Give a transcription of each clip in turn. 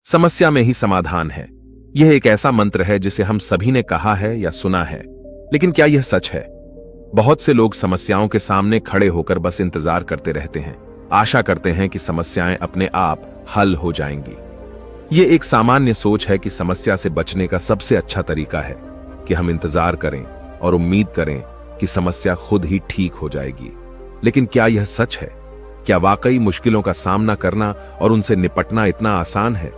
समस्या में ही समाधान है। यह एक ऐसा मंत्र है जिसे हम सभी ने कहा है या सुना है, लेकिन क्या यह सच है? बहुत से लोग समस्याओं के सामने खड़े होकर बस इंतजार करते रहते हैं, आशा करते हैं कि समस्याएं अपने आप हल हो जाएंगी। यह एक सामान्य सोच है कि समस्या से बचने का सबसे अच्छा तरीका है कि हम इंतजार करें और उम्मीद करें कि समस्या खुद ही ठीक हो जाएगी। लेकिन क्या यह सच है? क्या वाकई मुश्किलों का सामना करना और उनसे निपटना इतना आसान है?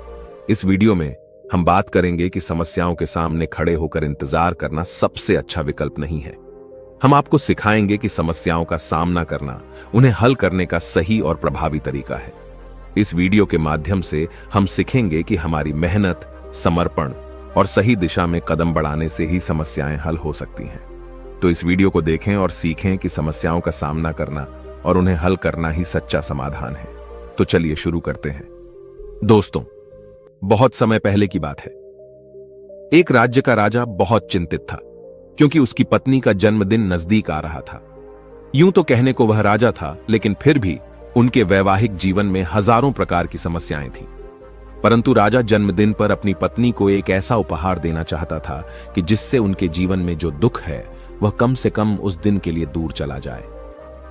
इस वीडियो में हम बात करेंगे कि समस्याओं के सामने खड़े होकर इंतजार करना सबसे अच्छा विकल्प नहीं है। हम आपको सिखाएंगे कि समस्याओं का सामना करना, उन्हें हल करने का सही और प्रभावी तरीका है। इस वीडियो के माध्यम से हम सीखेंगे कि हमारी मेहनत, समर्पण और सही दिशा में कदम बढ़ाने से ही समस्याएं हल हो सकती हैं। तो इस वीडियो को देखें और सीखें कि समस्याओं का सामना करना और उन्हें हल करना ही सच्चा समाधान है। तो चलिए शुरू करते हैं। दोस्तों, बहुत समय पहले की बात है। एक राज्य का राजा बहुत चिंतित था क्योंकि उसकी पत्नी का जन्मदिन नजदीक आ रहा था। यूं तो कहने को वह राजा था, लेकिन फिर भी उनके वैवाहिक जीवन में हजारों प्रकार की समस्याएं थीं। परंतु राजा जन्मदिन पर अपनी पत्नी को एक ऐसा उपहार देना चाहता था कि जिससे उनके जीवन में जो दुख है वह कम से कम उस दिन के लिए दूर चला जाए।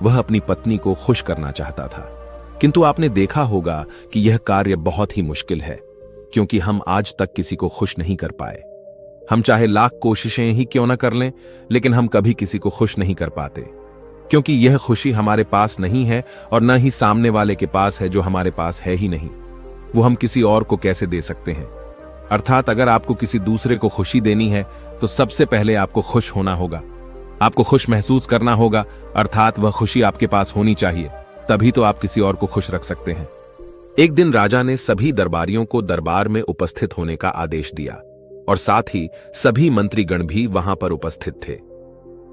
वह अपनी पत्नी को खुश करना चाहता था, किंतु आपने देखा होगा कि यह कार्य बहुत ही मुश्किल है, क्योंकि हम आज तक किसी को खुश नहीं कर पाए। हम चाहे लाख कोशिशें ही क्यों न कर लें, लेकिन हम कभी किसी को खुश नहीं कर पाते, क्योंकि यह खुशी हमारे पास नहीं है और न ही सामने वाले के पास है, जो हमारे पास है ही नहीं। वो हम किसी और को कैसे दे सकते हैं? अर्थात अगर आपको किसी दूसरे को खुशी देनी है तो सबसे पहले आपको खुश होना होगा, आपको खुश महसूस करना होगा, अर्थात वह खुशी आपके पास होनी चाहिए, तभी तो आप किसी और को खुश रख सकते हैं। एक दिन राजा ने सभी दरबारियों को दरबार में उपस्थित होने का आदेश दिया और साथ ही सभी मंत्रीगण भी वहां पर उपस्थित थे।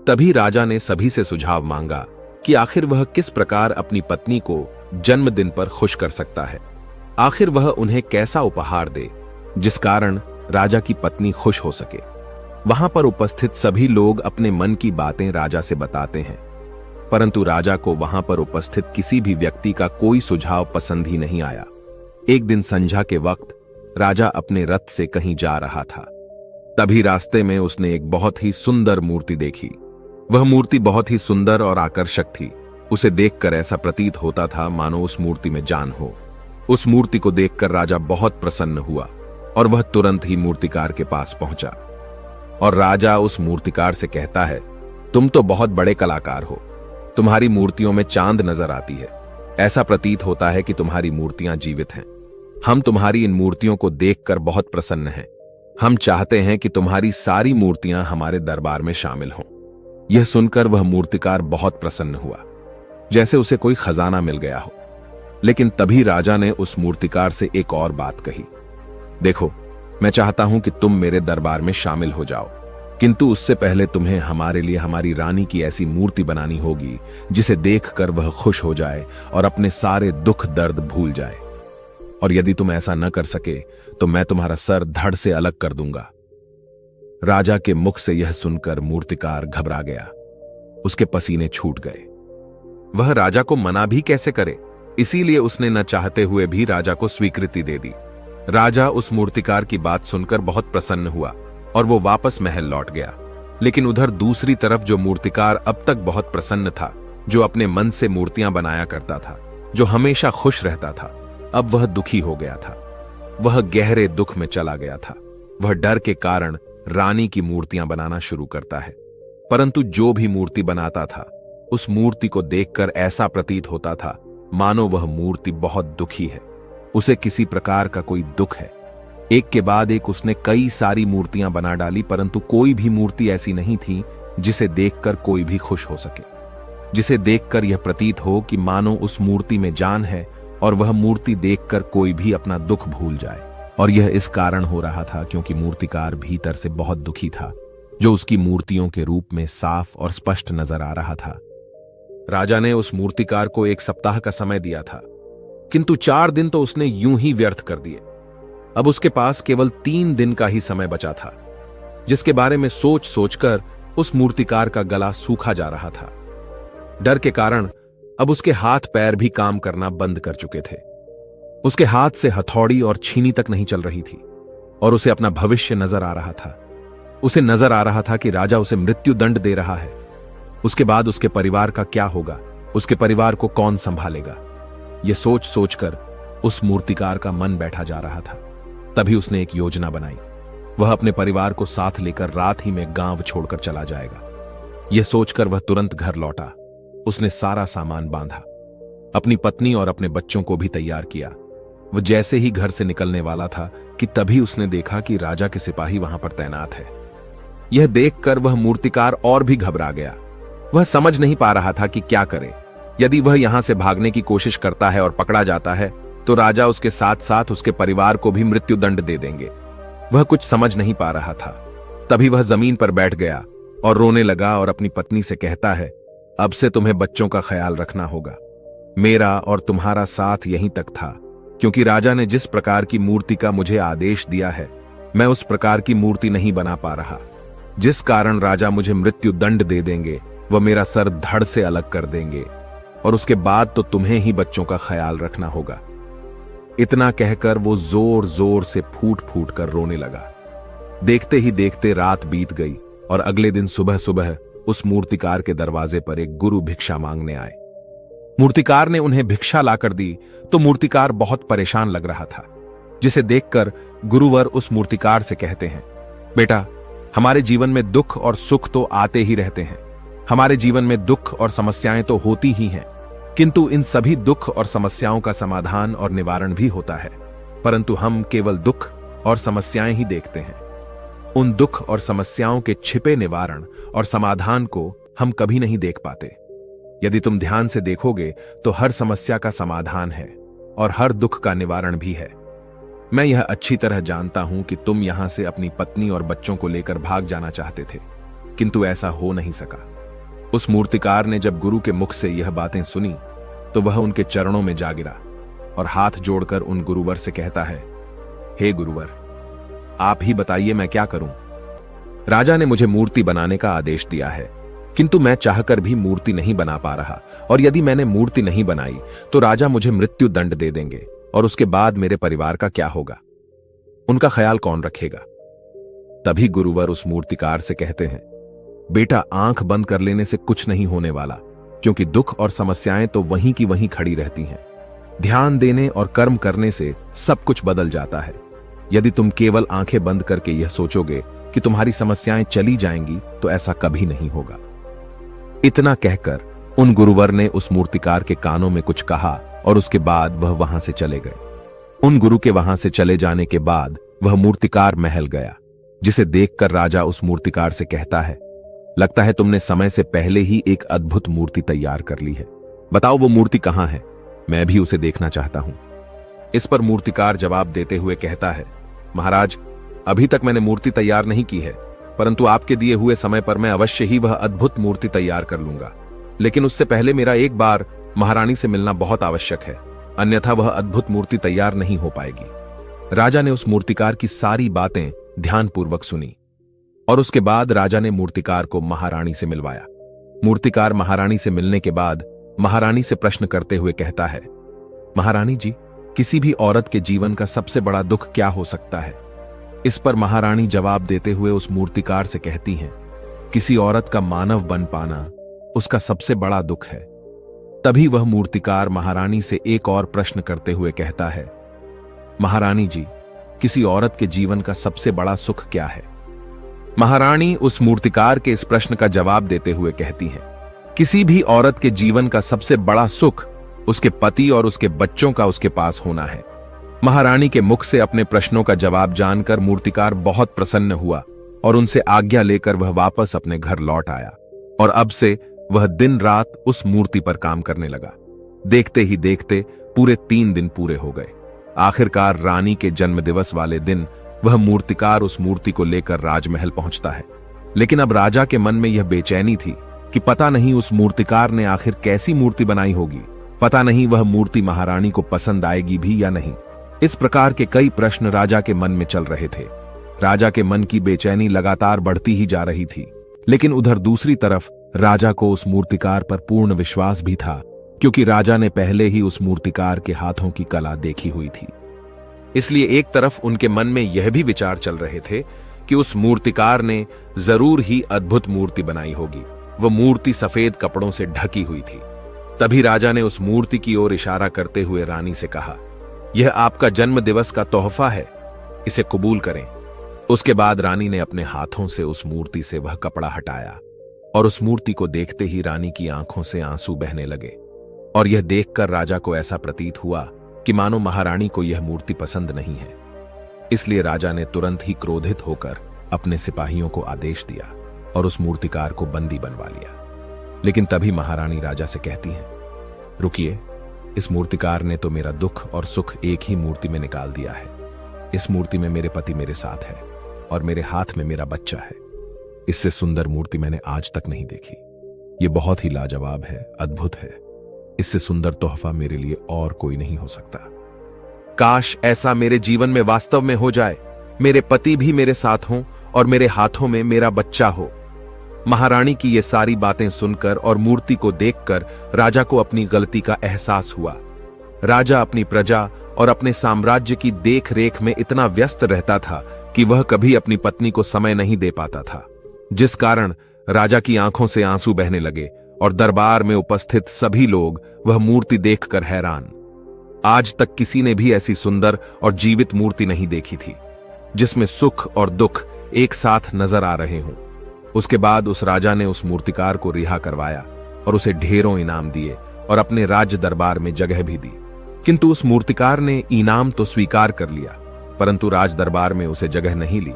तभी राजा ने सभी से सुझाव मांगा कि आखिर वह किस प्रकार अपनी पत्नी को जन्मदिन पर खुश कर सकता है। आखिर वह उन्हें कैसा उपहार दे जिस कारण राजा की पत्नी खुश हो सके। वहां पर उपस्थित सभी लोग अपने मन की बातें राजा से बताते हैं, परंतु राजा को वहां पर उपस्थित किसी भी व्यक्ति का कोई सुझाव पसंद ही नहीं आया। एक दिन संध्या के वक्त राजा अपने रथ से कहीं जा रहा था। तभी रास्ते में उसने एक बहुत ही सुंदर मूर्ति देखी। वह मूर्ति बहुत ही सुंदर और आकर्षक थी। उसे देखकर ऐसा प्रतीत होता था मानो उस मूर्ति में जान हो। उस मूर्ति को देखकर राजा बहुत प्रसन्न हुआ और वह तुरंत ही मूर्तिकार के पास पहुंचा। और राजा उस मूर्तिकार से कहता है, तुम तो बहुत बड़े कलाकार हो, तुम्हारी मूर्तियों में चांद नजर आती है। ऐसा प्रतीत होता है कि तुम्हारी मूर्तियां जीवित हैं। हम तुम्हारी इन मूर्तियों को देखकर बहुत प्रसन्न हैं। हम चाहते हैं कि तुम्हारी सारी मूर्तियां हमारे दरबार में शामिल हों। यह सुनकर वह मूर्तिकार बहुत प्रसन्न हुआ, जैसे उसे कोई खजाना मिल गया हो। लेकिन तभी राजा ने उस मूर्तिकार से एक और बात कही, देखो, मैं चाहता हूं कि तुम मेरे दरबार में शामिल हो जाओ, किंतु उससे पहले तुम्हें हमारे लिए हमारी रानी की ऐसी मूर्ति बनानी होगी जिसे देखकर वह खुश हो जाए और अपने सारे दुख दर्द भूल जाए। और यदि तुम ऐसा न कर सके तो मैं तुम्हारा सर धड़ से अलग कर दूंगा। राजा के मुख से यह सुनकर मूर्तिकार घबरा गया। उसके पसीने छूट गए। वह राजा को मना भी कैसे करे, इसीलिए उसने न चाहते हुए भी राजा को स्वीकृति दे दी। राजा उस मूर्तिकार की बात सुनकर बहुत प्रसन्न हुआ और वो वापस महल लौट गया। लेकिन उधर दूसरी तरफ जो मूर्तिकार अब तक बहुत प्रसन्न था, जो अपने मन से मूर्तियां बनाया करता था, जो हमेशा खुश रहता था, अब वह दुखी हो गया था। वह गहरे दुख में चला गया था। वह डर के कारण रानी की मूर्तियां बनाना शुरू करता है, परंतु जो भी मूर्ति बनाता था उस मूर्ति को देखकर ऐसा प्रतीत होता था मानो वह मूर्ति बहुत दुखी है, उसे किसी प्रकार का कोई दुख है। एक के बाद एक उसने कई सारी मूर्तियां बना डाली, परंतु कोई भी मूर्ति ऐसी नहीं थी जिसे देखकर कोई भी खुश हो सके, जिसे देखकर यह प्रतीत हो कि मानो उस मूर्ति में जान है और वह मूर्ति देखकर कोई भी अपना दुख भूल जाए। और यह इस कारण हो रहा था क्योंकि मूर्तिकार भीतर से बहुत दुखी था, जो उसकी मूर्तियों के रूप में साफ और स्पष्ट नजर आ रहा था। राजा ने उस मूर्तिकार को 1 सप्ताह का समय दिया था, किंतु 4 दिन तो उसने यूं ही व्यर्थ कर दिए। अब उसके पास केवल 3 दिन का ही समय बचा था, जिसके बारे में सोच सोचकर उस मूर्तिकार का गला सूखा जा रहा था। डर के कारण अब उसके हाथ पैर भी काम करना बंद कर चुके थे। उसके हाथ से हथौड़ी और छीनी तक नहीं चल रही थी और उसे अपना भविष्य नजर आ रहा था। उसे नजर आ रहा था कि राजा उसे मृत्यु दंड दे रहा है। उसके बाद उसके परिवार का क्या होगा, उसके परिवार को कौन संभालेगा। यह सोच सोचकर उस मूर्तिकार का मन बैठा जा रहा था। तभी उसने एक योजना बनाई। वह अपने परिवार को साथ लेकर रात ही में गांव छोड़कर चला जाएगा। यह सोचकर वह तुरंत घर लौटा। उसने सारा सामान बांधा, अपनी पत्नी और अपने बच्चों को भी तैयार किया। वह जैसे ही घर से निकलने वाला था कि तभी उसने देखा कि राजा के सिपाही वहां पर तैनात है। यह देखकर वह मूर्तिकार और भी घबरा गया। वह समझ नहीं पा रहा था कि क्या करे। यदि वह यहां से भागने की कोशिश करता है और पकड़ा जाता है तो राजा उसके साथ साथ उसके परिवार को भी मृत्यु दंड दे देंगे। वह कुछ समझ नहीं पा रहा था। तभी वह जमीन पर बैठ गया और रोने लगा और अपनी पत्नी से कहता है, अब से तुम्हें बच्चों का ख्याल रखना होगा। मेरा और तुम्हारा साथ यहीं तक था, क्योंकि राजा ने जिस प्रकार की मूर्ति का मुझे आदेश दिया है मैं उस प्रकार की मूर्ति नहीं बना पा रहा, जिस कारण राजा मुझे मृत्यु दंड दे देंगे। वह मेरा सर धड़ से अलग कर देंगे और उसके बाद तो तुम्हें ही बच्चों का ख्याल रखना होगा। इतना कहकर वो जोर जोर से फूट फूट कर रोने लगा। देखते ही देखते रात बीत गई और अगले दिन सुबह सुबह उस मूर्तिकार के दरवाजे पर एक गुरु भिक्षा मांगने आए। मूर्तिकार ने उन्हें भिक्षा लाकर दी तो मूर्तिकार बहुत परेशान लग रहा था, जिसे देखकर गुरुवर उस मूर्तिकार से कहते हैं, बेटा, हमारे जीवन में दुख और सुख तो आते ही रहते हैं। हमारे जीवन में दुख और समस्याएं तो होती ही हैं, किंतु इन सभी दुख और समस्याओं का समाधान और निवारण भी होता है, परंतु हम केवल दुख और समस्याएं ही देखते हैं। उन दुख और समस्याओं के छिपे निवारण और समाधान को हम कभी नहीं देख पाते। यदि तुम ध्यान से देखोगे तो हर समस्या का समाधान है और हर दुख का निवारण भी है। मैं यह अच्छी तरह जानता हूं कि तुम यहां से अपनी पत्नी और बच्चों को लेकर भाग जाना चाहते थे, किंतु ऐसा हो नहीं सका। उस मूर्तिकार ने जब गुरु के मुख से यह बातें सुनी तो वह उनके चरणों में जा गिरा और हाथ जोड़कर उन गुरुवर से कहता है, हे गुरुवर, आप ही बताइए मैं क्या करूं। राजा ने मुझे मूर्ति बनाने का आदेश दिया है, किंतु मैं चाहकर भी मूर्ति नहीं बना पा रहा, और यदि मैंने मूर्ति नहीं बनाई तो राजा मुझे मृत्यु दंड दे देंगे और उसके बाद मेरे परिवार का क्या होगा, उनका ख्याल कौन रखेगा। तभी गुरुवर उस मूर्तिकार से कहते हैं, बेटा, आंख बंद कर लेने से कुछ नहीं होने वाला, क्योंकि दुख और समस्याएं तो वहीं की वहीं खड़ी रहती हैं। ध्यान देने और कर्म करने से सब कुछ बदल जाता है। यदि तुम केवल आंखें बंद करके यह सोचोगे कि तुम्हारी समस्याएं चली जाएंगी तो ऐसा कभी नहीं होगा। इतना कहकर उन गुरुवर ने उस मूर्तिकार के कानों में कुछ कहा और उसके बाद वह वहां से चले गए। उन गुरु के वहां से चले जाने के बाद वह मूर्तिकार महल गया, जिसे देखकर राजा उस मूर्तिकार से कहता है, लगता है तुमने समय से पहले ही एक अद्भुत मूर्ति तैयार कर ली है। बताओ वो मूर्ति कहां है, मैं भी उसे देखना चाहता हूं। इस पर मूर्तिकार जवाब देते हुए कहता है, महाराज, अभी तक मैंने मूर्ति तैयार नहीं की है, परंतु आपके दिए हुए समय पर मैं अवश्य ही वह अद्भुत मूर्ति तैयार कर लूंगा। लेकिन उससे पहले मेरा एक बार महारानी से मिलना बहुत आवश्यक है, अन्यथा वह अद्भुत मूर्ति तैयार नहीं हो पाएगी। राजा ने उस मूर्तिकार की सारी बातें ध्यानपूर्वक सुनी और उसके बाद राजा ने मूर्तिकार को महारानी से मिलवाया। मूर्तिकार महारानी से मिलने के बाद महारानी से प्रश्न करते हुए कहता है, महारानी जी, किसी भी औरत के जीवन का सबसे बड़ा दुख क्या हो सकता है। इस पर महारानी जवाब देते हुए उस मूर्तिकार से कहती हैं, किसी औरत का मानव बन पाना उसका सबसे बड़ा दुख है। तभी वह मूर्तिकार महारानी से एक और प्रश्न करते हुए कहता है, महारानी जी, किसी औरत के जीवन का सबसे बड़ा सुख क्या है। महारानी उस मूर्तिकार के इस प्रश्न का जवाब देते हुए कहती हैं, किसी भी औरत के जीवन का सबसे बड़ा सुख उसके पति और उसके बच्चों का उसके पास होना है। महारानी के मुख से अपने प्रश्नों का जवाब जानकर मूर्तिकार बहुत प्रसन्न हुआ और उनसे आज्ञा लेकर वह वापस अपने घर लौट आया और अब से वह दिन रात उस मूर्ति पर काम करने लगा। देखते ही देखते पूरे 3 दिन पूरे हो गए। आखिरकार रानी के जन्मदिवस वाले दिन वह मूर्तिकार उस मूर्ति को लेकर राजमहल पहुंचता है। लेकिन अब राजा के मन में यह बेचैनी थी कि पता नहीं उस मूर्तिकार ने आखिर कैसी मूर्ति बनाई होगी, पता नहीं वह मूर्ति महारानी को पसंद आएगी भी या नहीं। इस प्रकार के कई प्रश्न राजा के मन में चल रहे थे। राजा के मन की बेचैनी लगातार बढ़ती ही जा रही थी, लेकिन उधर दूसरी तरफ राजा को उस मूर्तिकार पर पूर्ण विश्वास भी था क्योंकि राजा ने पहले ही उस मूर्तिकार के हाथों की कला देखी हुई थी। इसलिए एक तरफ उनके मन में यह भी विचार चल रहे थे कि उस मूर्तिकार ने जरूर ही अद्भुत मूर्ति बनाई होगी। वह मूर्ति सफेद कपड़ों से ढकी हुई थी। तभी राजा ने उस मूर्ति की ओर इशारा करते हुए रानी से कहा, यह आपका जन्म दिवस का तोहफा है, इसे कबूल करें। उसके बाद रानी ने अपने हाथों से उस मूर्ति से वह कपड़ा हटाया और उस मूर्ति को देखते ही रानी की आंखों से आंसू बहने लगे। और यह देखकर राजा को ऐसा प्रतीत हुआ कि मानो महारानी को यह मूर्ति पसंद नहीं है। इसलिए राजा ने तुरंत ही क्रोधित होकर अपने सिपाहियों को आदेश दिया और उस मूर्तिकार को बंदी बनवा लिया। लेकिन तभी महारानी राजा से कहती हैं, रुकिए, इस मूर्तिकार ने तो मेरा दुख और सुख एक ही मूर्ति में निकाल दिया है। इस मूर्ति में मेरे पति मेरे साथ है और मेरे हाथ में मेरा बच्चा है। इससे सुंदर मूर्ति मैंने आज तक नहीं देखी। ये बहुत ही लाजवाब है, अद्भुत है। इससे सुंदर तोहफा मेरे लिए और कोई नहीं हो सकता। काश ऐसा मेरे जीवन में वास्तव में हो जाए, मेरे पति भी मेरे साथ हों और मेरे हाथों में मेरा बच्चा हो। महारानी की ये सारी बातें सुनकर और मूर्ति को देखकर राजा को अपनी गलती का एहसास हुआ। राजा अपनी प्रजा और अपने साम्राज्य की देख रेख में इतना व्यस्त रहता था कि वह कभी अपनी पत्नी को समय नहीं दे पाता था, जिस कारण राजा की आंखों से आंसू बहने लगे और दरबार में उपस्थित सभी लोग वह मूर्ति देखकर हैरान। आज तक किसी ने भी ऐसी सुंदर और जीवित मूर्ति नहीं देखी थी, जिसमें सुख और दुख एक साथ नजर आ रहे हों। उसके बाद उस राजा ने उस मूर्तिकार को रिहा करवाया और उसे ढेरों इनाम दिए और अपने राज्य दरबार में जगह भी दी। किंतु उस मूर्तिकार ने इनाम तो स्वीकार कर लिया, परंतु राज दरबार में उसे जगह नहीं ली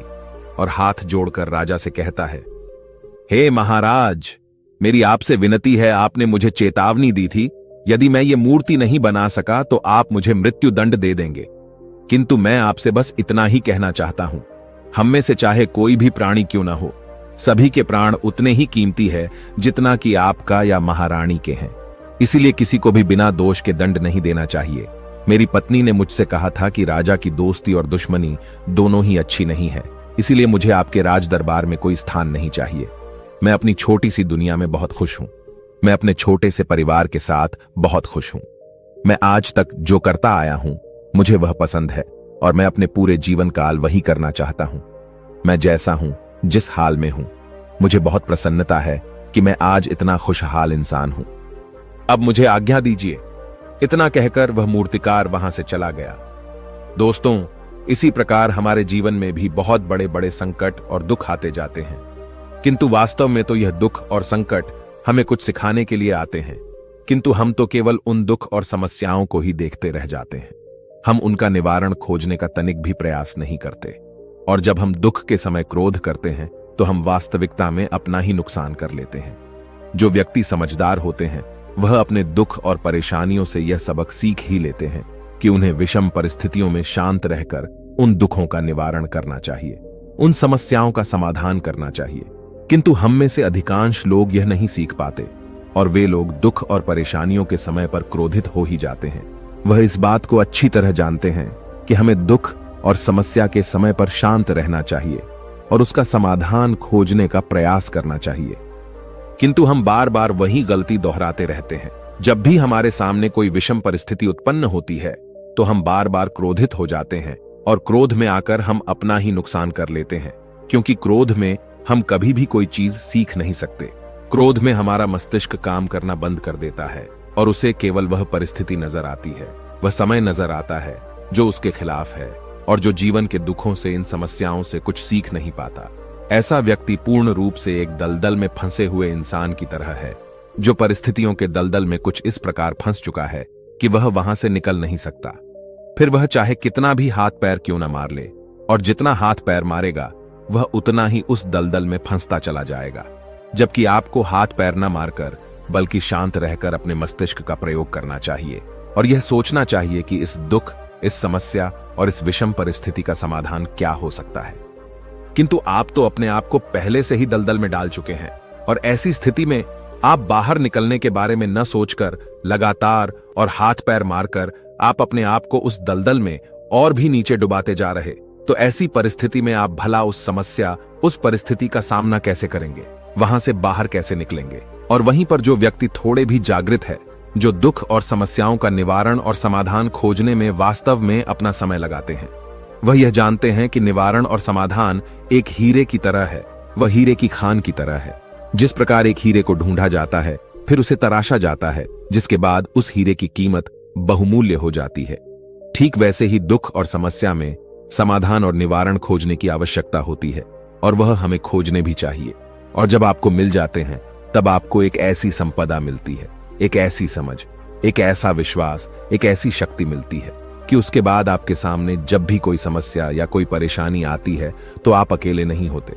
और हाथ जोड़कर राजा से कहता है, हे महाराज, मेरी आपसे विनती है, आपने मुझे चेतावनी दी थी, यदि मैं ये मूर्ति नहीं बना सका तो आप मुझे मृत्यु दंड दे देंगे। किंतु मैं आपसे बस इतना ही कहना चाहता हूं, हम में से चाहे कोई भी प्राणी क्यों ना हो, सभी के प्राण उतने ही कीमती है जितना कि आपका या महारानी के हैं। इसीलिए किसी को भी बिना दोष के दंड नहीं देना चाहिए। मेरी पत्नी ने मुझसे कहा था कि राजा की दोस्ती और दुश्मनी दोनों ही अच्छी नहीं है, इसीलिए मुझे आपके राज दरबार में कोई स्थान नहीं चाहिए। मैं अपनी छोटी सी दुनिया में बहुत खुश हूं। मैं अपने छोटे से परिवार के साथ बहुत खुश हूं। मैं आज तक जो करता आया हूं, मुझे वह पसंद है और मैं अपने पूरे जीवन काल वही करना चाहता हूं। मैं जैसा हूं, जिस हाल में हूं, मुझे बहुत प्रसन्नता है कि मैं आज इतना खुशहाल इंसान हूं। अब मुझे आज्ञा दीजिए। इतना कहकर वह मूर्तिकार वहां से चला गया। दोस्तों, इसी प्रकार हमारे जीवन में भी बहुत बड़े बड़े संकट और दुख आते जाते हैं, किंतु वास्तव में तो यह दुख और संकट हमें कुछ सिखाने के लिए आते हैं, किंतु हम तो केवल उन दुख और समस्याओं को ही देखते रह जाते हैं। हम उनका निवारण खोजने का तनिक भी प्रयास नहीं करते, और जब हम दुख के समय क्रोध करते हैं तो हम वास्तविकता में अपना ही नुकसान कर लेते हैं। जो व्यक्ति समझदार होते हैं वह अपने दुख और परेशानियों से यह सबक सीख ही लेते हैं कि उन्हें विषम परिस्थितियों में शांत रहकर उन दुखों का निवारण करना चाहिए, उन समस्याओं का समाधान करना चाहिए। किंतु हम में से अधिकांश लोग यह नहीं सीख पाते और वे लोग दुख और परेशानियों के समय पर क्रोधित हो ही जाते हैं। वह इस बात को अच्छी तरह जानते हैं कि हमें दुख और समस्या के समय पर शांत रहना चाहिए और उसका समाधान खोजने का प्रयास करना चाहिए, किंतु हम बार बार वही गलती दोहराते रहते हैं। जब भी हमारे सामने कोई विषम परिस्थिति उत्पन्न होती है तो हम बार बार क्रोधित हो जाते हैं और क्रोध में आकर हम अपना ही नुकसान कर लेते हैं, क्योंकि क्रोध में हम कभी भी कोई चीज सीख नहीं सकते। क्रोध में हमारा मस्तिष्क काम करना बंद कर देता है और उसे केवल वह परिस्थिति नजर आती है, वह समय नजर आता है जो उसके खिलाफ है और जो जीवन के दुखों से, इन समस्याओं से कुछ सीख नहीं पाता। ऐसा व्यक्ति पूर्ण रूप से एक दलदल में फंसे हुए इंसान की तरह है, जो परिस्थितियों के दलदल में कुछ इस प्रकार फंस चुका है कि वह वहां से निकल नहीं सकता। फिर वह चाहे कितना भी हाथ पैर क्यों न मार ले, और जितना हाथ पैर मारेगा वह उतना ही उस दलदल में फंसता चला जाएगा। जबकि आपको हाथ पैर न मारकर बल्कि शांत रहकर अपने मस्तिष्क का प्रयोग करना चाहिए और यह सोचना चाहिए कि इस दुख, इस समस्या और इस विषम परिस्थिति का समाधान क्या हो सकता है। किंतु आप तो अपने आप को पहले से ही दलदल में डाल चुके हैं और ऐसी स्थिति में आप बाहर निकलने के बारे में न सोचकर लगातार और हाथ पैर मारकर आप अपने आप को उस दलदल में और भी नीचे डुबाते जा रहे। तो ऐसी परिस्थिति में आप भला उस समस्या, उस परिस्थिति का सामना कैसे करेंगे, वहां से बाहर कैसे निकलेंगे? और वहीं पर जो व्यक्ति थोड़े भी जागृत है जो दुख और समस्याओं का निवारण और समाधान खोजने में वास्तव में अपना समय लगाते हैं। वह यह जानते हैं कि निवारण और समाधान एक हीरे की तरह है, वह हीरे की खान की तरह है। जिस प्रकार एक हीरे को ढूंढा जाता है, फिर उसे तराशा जाता है, जिसके बाद उस हीरे की कीमत बहुमूल्य हो जाती है, ठीक वैसे ही दुख और समस्या में समाधान और निवारण खोजने की आवश्यकता होती है, और वह हमें खोजने भी चाहिए। और जब आपको मिल जाते हैं, तब आपको एक ऐसी संपदा मिलती है, एक ऐसी समझ, एक ऐसा विश्वास, एक ऐसी शक्ति मिलती है कि उसके बाद आपके सामने जब भी कोई समस्या या कोई परेशानी आती है तो आप अकेले नहीं होते,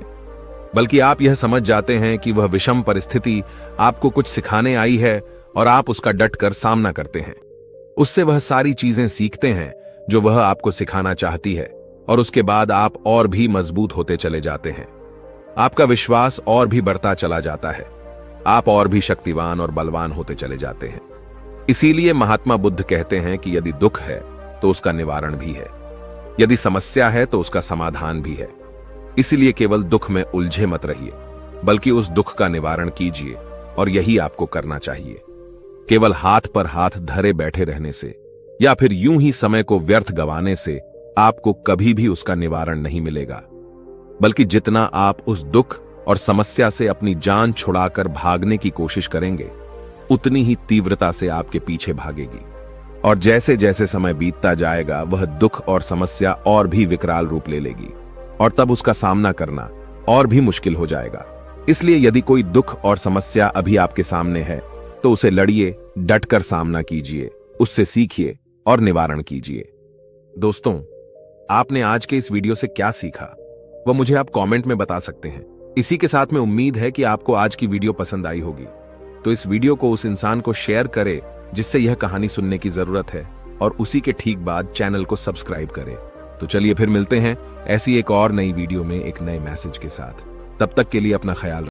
बल्कि आप यह समझ जाते हैं कि वह विषम परिस्थिति आपको कुछ सिखाने आई है और आप उसका डटकर सामना करते हैं। उससे वह सारी चीजें सीखते हैं जो वह आपको सिखाना चाहती है, और उसके बाद आप और भी मजबूत होते चले जाते हैं। आपका विश्वास और भी बढ़ता चला जाता है, आप और भी शक्तिवान और बलवान होते चले जाते हैं। इसीलिए महात्मा बुद्ध कहते हैं कि यदि दुख है तो उसका निवारण भी है, यदि समस्या है तो उसका समाधान भी है। इसलिए केवल दुख में उलझे मत रहिए, बल्कि उस दुख का निवारण कीजिए, और यही आपको करना चाहिए। केवल हाथ पर हाथ धरे बैठे रहने से या फिर यूं ही समय को व्यर्थ गंवाने से आपको कभी भी उसका निवारण नहीं मिलेगा, बल्कि जितना आप उस दुख और समस्या से अपनी जान छुड़ाकर भागने की कोशिश करेंगे, उतनी ही तीव्रता से आपके पीछे भागेगी। और जैसे जैसे समय बीतता जाएगा, वह दुख और समस्या और भी विकराल रूप ले लेगी, और तब उसका सामना करना और भी मुश्किल हो जाएगा। इसलिए यदि कोई दुख और समस्या अभी आपके सामने है, तो उसे लड़िए, डटकर सामना कीजिए, उससे सीखिए और निवारण कीजिए। दोस्तों, आपने आज के इस वीडियो से क्या सीखा, वह मुझे आप कमेंट में बता सकते हैं। इसी के साथ में उम्मीद है कि आपको आज की वीडियो पसंद आई होगी, तो इस वीडियो को उस इंसान को शेयर करें जिससे यह कहानी सुनने की जरूरत है, और उसी के ठीक बाद चैनल को सब्सक्राइब करें। तो चलिए फिर मिलते हैं ऐसी एक और नई वीडियो में एक नए मैसेज के साथ। तब तक के लिए अपना ख्याल